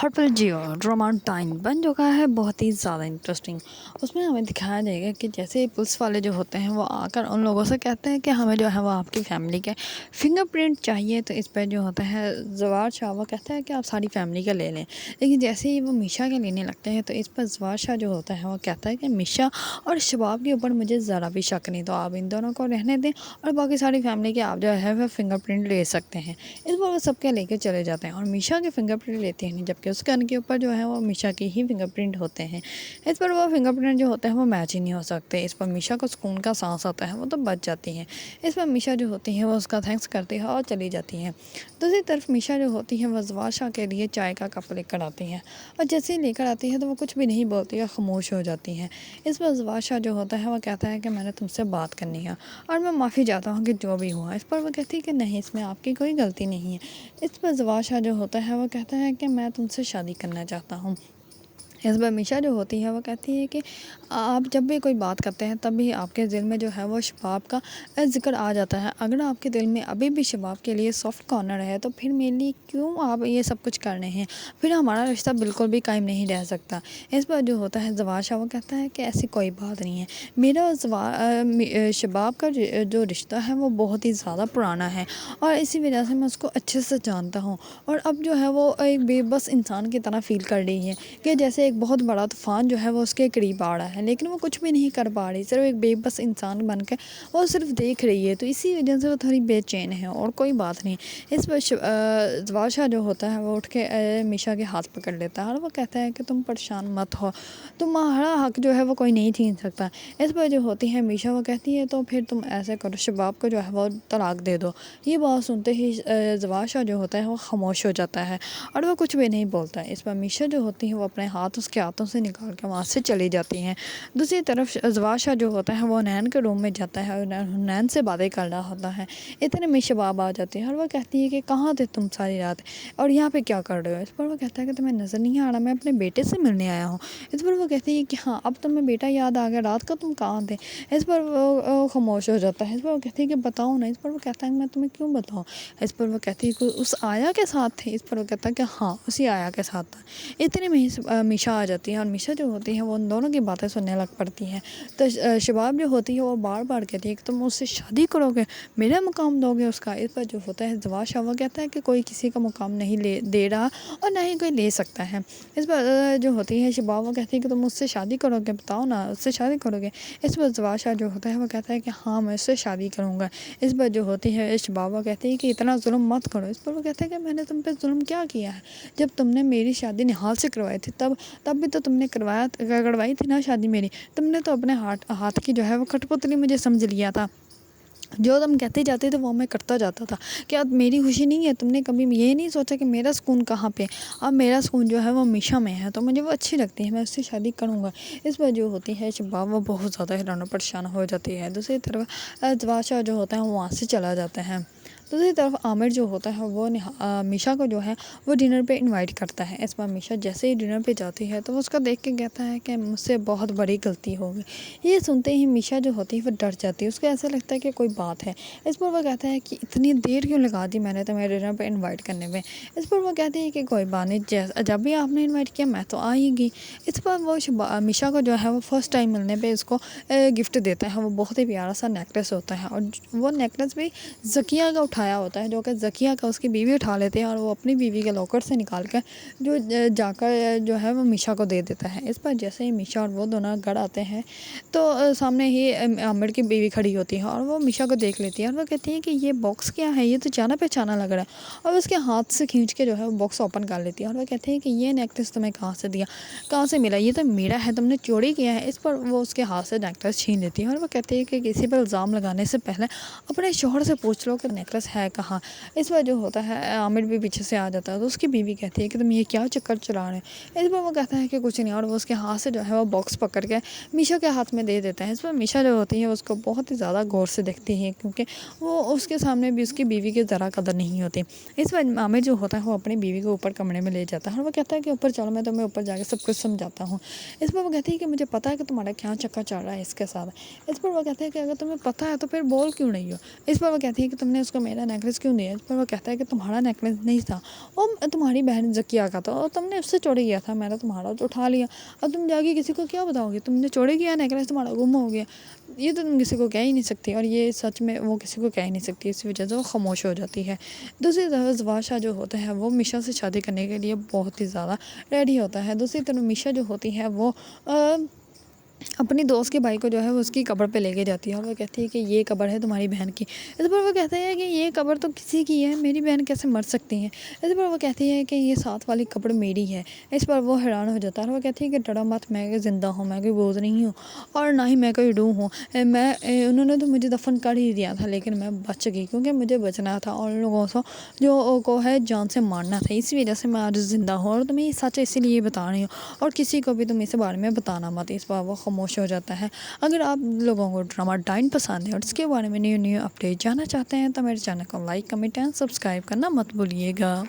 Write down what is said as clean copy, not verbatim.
हर्पल जियो drama time बन चुका है बहुत ही ज़्यादा इंटरेस्टिंग। उसमें हमें दिखाया जाएगा कि जैसे पुलिस वाले जो होते हैं वो आकर उन लोगों से कहते हैं कि हमें जो है वो आपकी फ़ैमिली के फिंगरप्रिंट चाहिए। तो इस पर जो होता है जवार शाह वो कहता है कि आप सारी फैमिली का ले लें, लेकिन जैसे ही वो मीशा के लेने लगते हैं तो इस पर जवार शाह जो होता है वो कहता है कि मीशा और शबाब के ऊपर मुझे ज़रा भी शक नहीं, तो आप इन दोनों को रहने दें और बाकी सारी फैमिली के आप जो है वो फिंगरप्रिंट ले सकते हैं। इस पर वो सबके लेके चले जाते हैं और मीशा के फिंगरप्रिंट लेते हैं नहीं, जबकि उस गन के ऊपर जो है वो मीशा के ही फिंगरप्रिंट होते हैं। इस पर वो फिंगरप्रिंट जो होते हैं वो मैच ही नहीं हो सकते। इस पर मीशा को सुकून का सांस आता है, वो तो बच जाती हैं। इस पर मीशा जो होती है वो उसका थैंक्स करती है और चली जाती हैं। दूसरी तरफ मीशा जो होती है वह जवार शाह के लिए चाय का कप लेकर आती हैं और जैसे ही लेकर आती है तो वो कुछ भी नहीं बोलती है, खामोश हो जाती हैं। इस पर जवार शाह जो होता है वो कहता है कि मैंने तुमसे बात करनी है और मैं माफ़ी चाहता हूँ कि जो भी हुआ। इस पर वो कहती है कि नहीं, इसमें आपकी कोई गलती नहीं है। इस पर जवार शाह जो होता है वो कहता है कि मैं तुमसे शादी करना चाहता हूँ। इस पर मीशा जो होती है वो कहती है कि आप जब भी कोई बात करते हैं तब भी आपके दिल में जो है वो शबाब का ज़िक्र आ जाता है। अगर आपके दिल में अभी भी शबाब के लिए सॉफ्ट कॉर्नर है तो फिर मेरे लिए क्यों आप ये सब कुछ कर रहे हैं, फिर हमारा रिश्ता बिल्कुल भी कायम नहीं रह सकता। इस पर जो होता है जवार शाह वो कहता है कि ऐसी कोई बात नहीं है, मेरा और शबाब का जो रिश्ता है वो बहुत ही ज़्यादा पुराना है और इसी वजह से मैं उसको अच्छे से जानता हूँ। और अब जो है वो एक बेबस इंसान की तरह फ़ील कर रही है कि जैसे एक बहुत बड़ा तूफ़ान जो है वो उसके करीब आ रहा है, लेकिन वो कुछ भी नहीं कर पा रही, सिर्फ एक बेबस इंसान बन के वो सिर्फ देख रही है। तो इसी वजह से वो थोड़ी बेचैन है और कोई बात नहीं। इस पर जवार शाह जो होता है वो उठ के मीशा के हाथ पकड़ लेता है और वो कहता है कि तुम परेशान मत हो, तुम्हारा हक जो है वो कोई नहीं छीन सकता। इस पर जो होती है मीशा वो कहती है तो फिर तुम ऐसे करो, शबाब को जो है वो तलाक दे दो। ये बात सुनते ही जवार शाह जो होता है वो खामोश हो जाता है और वो कुछ भी नहीं बोलता है। इस पर मीशा जो होती है वो अपने हाथ उसके हाथों से निकाल के वहाँ से चली जाती हैं। दूसरी तरफ जवार शाह जो होता है वो नैन के रूम में जाता है और नैन से बातें कर रहा होता है। इतने में शबाब आ जाती है और वो कहती है कि कहाँ थे तुम सारी रात और यहाँ पे क्या कर रहे हो। इस पर वो कहता है कि तुम्हें नज़र नहीं आ रहा, मैं अपने बेटे से मिलने आया हूँ। इस पर वो कहती है कि हाँ, अब तुम्हें बेटा याद आ गया, रात को तुम कहाँ थे। इस पर वो खामोश हो जाता है। इस पर वो कहती है कि बताओ ना। इस पर वो कहता है कि मैं तुम्हें क्यों बताऊँ। इस पर वो कहती है कि उस आया के साथ थे। इस पर वो कहता है कि हाँ, उसी आया के साथ था। इतने में ही मीशा आ जाती है और मीशा जो होती है वो उन दोनों की बातें सुनने लग पड़ती हैं। तो शबाब जो होती है वो बार बार कहती है कि तुम उससे शादी करोगे, मेरा मुकाम दोगे उसका। इस पर जो होता है जवार शाह वो कहता है कि कोई किसी का मुकाम नहीं दे रहा और ना ही कोई ले सकता है। इस पर जो होती है शबाब वो कहती है कि तुम उससे शादी करोगे, बताओ ना, उससे शादी करोगे। इस पर जवार शाह जो होता है वो कहता है कि हाँ, मैं उससे शादी करूँगा। इस पर जो होती है शबाब वो कहती है कि इतना जुल्म मत करो। इस पर वो कहता है कि मैंने तुम पे जुल्म क्या किया है, जब तुमने मेरी शादी निहाल से करवाई थी तब भी तो तुमने करवाई थी ना शादी मेरी। तुमने तो अपने हाथ की जो है वो कठपुतली मुझे समझ लिया था, जो तुम कहते जाते थे वो मैं करता जाता था। क्या मेरी खुशी नहीं है? तुमने कभी ये नहीं सोचा कि मेरा सुकून कहाँ पे। अब मेरा सुकून जो है वो मीशा में है, तो मुझे वो अच्छी लगती है, मैं उससे शादी करूँगा। इस पर जो होती है शबाब वो बहुत ज़्यादा हैरान और परेशान हो जाती है। दूसरी तरफ जवार शाह जो होता है वो वहाँ से चला जाता है। दूसरी तरफ आमिर जो होता है वो मीशा को जो है वो डिनर पे इनवाइट करता है। इस बार मीशा जैसे ही डिनर पे जाती है तो वो उसका देख के कहता है कि मुझसे बहुत बड़ी गलती हो गई। ये सुनते ही मीशा जो होती है वो डर जाती है, उसको ऐसा लगता है कि कोई बात है। इस पर वो कहता है कि इतनी देर क्यों लगा दी मैंने तुम्हें डिनर पे इन्वाइट करने में। इस पर वो कहती है कि कोई बात नहीं, जब भी आपने इन्वाइट किया मैं तो आ ही गई। इस पर वो मीशा को जो है वो फर्स्ट टाइम मिलने पर उसको गिफ्ट देता है। वो बहुत ही प्यारा सा नेकलेस होता है और वो नेकलेस भी ज़किया का उठाया होता है, जो कि ज़किया का उसकी बीवी उठा लेते हैं और वो अपनी बीवी के लॉकर से निकाल कर जो जाकर जो है वो मीशा को दे देता है। इस पर जैसे ही मीशा और वो दोनों घर आते हैं तो सामने ही आमिर की बीवी खड़ी होती है और वो मीशा को देख लेती है और वो कहती है कि ये बॉक्स क्या है, ये तो जाना पहचाना लग रहा है। और उसके हाथ से खींच के जो है वो बॉक्स ओपन कर लेती है और वो कहती है कि ये नेकलेस तुम्हें कहाँ से दिया, कहाँ से मिला, ये तो मेरा है, तुमने चोरी किया है। इस पर वो उसके हाथ से नेकलेस छीन लेती है और वो कहती है कि किसी पर इल्ज़ाम लगाने से पहले अपने शोहर से पूछ लो कि नेकलेस है कहाँ। इस पर जो होता है आमिर भी पीछे से आ जाता है तो उसकी बीवी कहती है कि तुम ये क्या चक्कर चला रहे हैं। इस पर वो कहता है कि कुछ नहीं, और वो उसके हाथ से जो है वो बॉक्स पकड़ के मीशा के हाथ में दे देता है। इस पर मीशा जो होती है उसको बहुत ही ज़्यादा गौर से देखती है, क्योंकि वो उसके सामने भी उसकी बीवी की ज़रा कदर नहीं होती। इस पर आमिर जो होता है वो अपनी बीवी को ऊपर कमरे में ले जाता है और वो कहता है कि ऊपर चलो, मैं तुम्हें ऊपर जाकर सब कुछ समझाता हूँ। इस पर वो कहती है कि मुझे पता है कि तुम्हारा क्या चक्कर चल रहा है इसके साथ। इस पर वो कहता है कि अगर तुम्हें पता है तो फिर बोल क्यों नहीं हो। इस पर वो कहती है कि तुमने उसको मेरा میرا نیکلیس کیوں دیا؟ اس پر وہ کہتا ہے کہ تمہارا نیکلیس نہیں تھا، وہ تمہاری بہن ذکیہ کا تھا اور تم نے اس سے چوری کیا تھا، میں نے تمہارا تو اٹھا لیا، اب تم جا کے کسی کو کیا بتاؤ گے تم نے چوری کیا، نیکلیس تمہارا گم ہو گیا؟ یہ تو تم کسی کو کہہ ہی نہیں سکتی، اور یہ سچ میں وہ کسی کو کہہ ہی نہیں سکتی، اس وجہ سے وہ خاموش ہو جاتی ہے۔ دوسری طرف زواشا جو ہوتا ہے وہ میشا سے شادی کرنے کے لیے بہت ہی زیادہ ریڈی ہوتا ہے۔ دوسری طرف میشا جو ہوتی ہے وہ اپنی دوست کے بھائی کو جو ہے وہ اس کی قبر پہ لے کے جاتی ہے، اور وہ کہتی ہے کہ یہ قبر ہے تمہاری بہن کی۔ اس پر وہ کہتا ہے کہ یہ قبر تو کسی کی ہے، میری بہن کیسے مر سکتی ہیں؟ اس پر وہ کہتی ہے کہ یہ ساتھ والی قبر میری ہے۔ اس پر وہ حیران ہو جاتا ہے اور وہ کہتی ہے کہ ڈرو مت، میں زندہ ہوں، میں کوئی بوجھ نہیں ہوں اور نہ ہی میں کوئی روح ہوں، انہوں نے تو مجھے دفن کر ہی دیا تھا لیکن میں بچ گئی کیونکہ مجھے بچنا تھا اور ان لوگوں کو ہے جان سے مارنا تھا، اسی وجہ سے میں آج زندہ ہوں اور تمہیں یہ سچ اسی لیے بتا رہی ہوں اور کسی کو بھی تم اس بارے میں بتانا مت۔ اس پر وہ خاموش ہو جاتا ہے۔ اگر آپ لوگوں کو ڈرامہ ڈائن پسند ہے اور اس کے بارے میں نیو اپڈیٹ جاننا چاہتے ہیں تو میرے چینل کو لائک، کمنٹ اینڈ سبسکرائب کرنا مت بھولیے گا۔